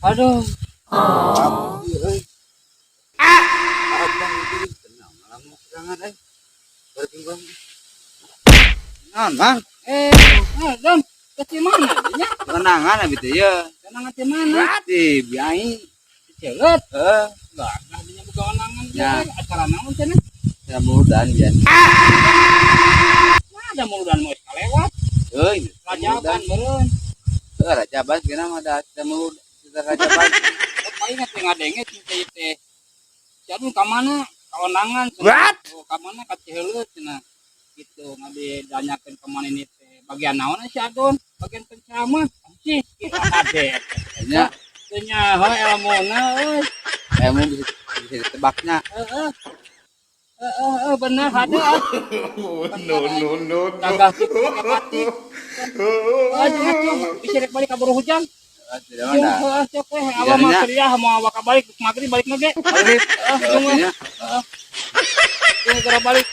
Aduh. Abang itu tenang malam serangan berkembang. Bang. Don, ke mana nya? Kenangan gitu ya. Kenangan ke mana? Di biai. Celet. Enggak adanya buka kenangan ya. Acara naon cenah? Ya mudah ya. Ada muludan mau lewat. Euy, Rajaban meureun. Rajaban kena mah da mudah. Rajaban. Paling teh ngadenge teh. Jadul ka mana? Ka Onangan. What? Ka mana ka Ciheuleuh cenah. Gitu ngadi danyakeun ka mana ini teh. Bagian naon si Adon? Bagian pencamat. Sih kita ade. Ya, Teu nyaho elmuna euy. ilmu bisa ditebaknya. Bener ada. No. Kagak pati. Bisa rek balik kabur hujan. Tidak mana. Cok awak mah kriah mau awak balik maghrib balik nage. Maghrib. Gara balik.